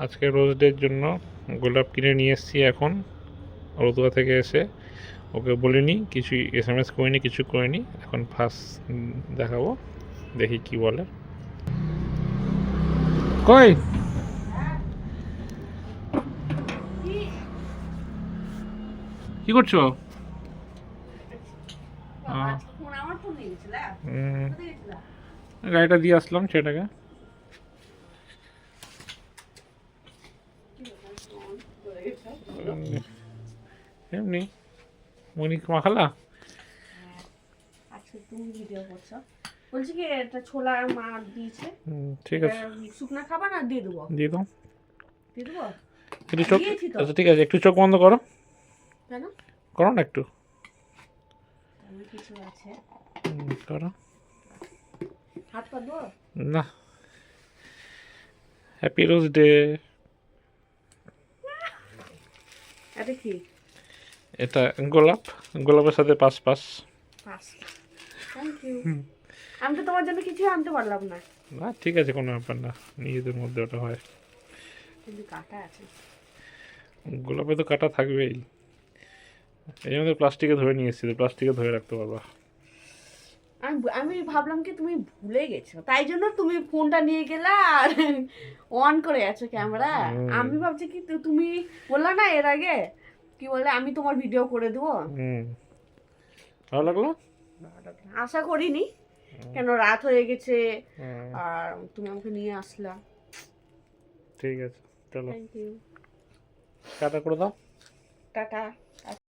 আজকে রোজ ডের জন্য গোলাপ কিনে নিয়ে এসেছি এখন রতুয়া থেকে এসে। ওকে বলিনি, কিছু SMS করিনি, কিছু করিনি। এখন ফার্স্ট দেখাবো, দেখি কি বলে। কই কি করছো? গাড়িটা দিয়ে আসলাম সেটাকে। এমনি মনি মাখালা। আচ্ছা তুমি ভিডিও করছো, বলছি কি এটা ছোলা মা দিয়েছে। ঠিক আছে, শুকনা খাবার না দিয়ে দেবো? দিয়ে দাও, দিয়ে দেবো। একটু চোখ। দিয়েছি তো। আচ্ছা ঠিক আছে, একটু চোখ বন্ধ করো। কেন? করো না একটু। আমার কিছু আছে। করো। হাত পা ধো। না। Happy rose day. এটা কি? এটা গোলাপ, গোলাপের সাথে পাঁচ পাঁচ। Thank you. আমি তো তোমার জন্য কিছুই আনতে পারলাম না। না ঠিক আছে, কোনো ব্যাপার না, নিজেদের মধ্যে ওটা হয়। কিন্তু কাটা আছে। গোলাপে তো কাটা থাকবেই, এই জন্য তো প্লাস্টিকে ধরে নিয়ে এসেছি, প্লাস্টিকে ধরে রাখতে পারবা। আমি ভাবলাম কি তুমি ভুলে গেছো, তাই জন্য তুমি ফোনটা নিয়ে গেলা আর অন করে আছো ক্যামেরা। আমি ভাবছি কি তুমি বললা না এর আগে কি বলে আমি তোমার ভিডিও করে দেবো। ভালো লাগলো? আশা করিনি, কেন রাত হয়ে গেছে আর তুমি আমাকে নিয়ে আসলা। ঠিক আছে চলো, থ্যাংক ইউ। কাটা করে দাও। টাটা।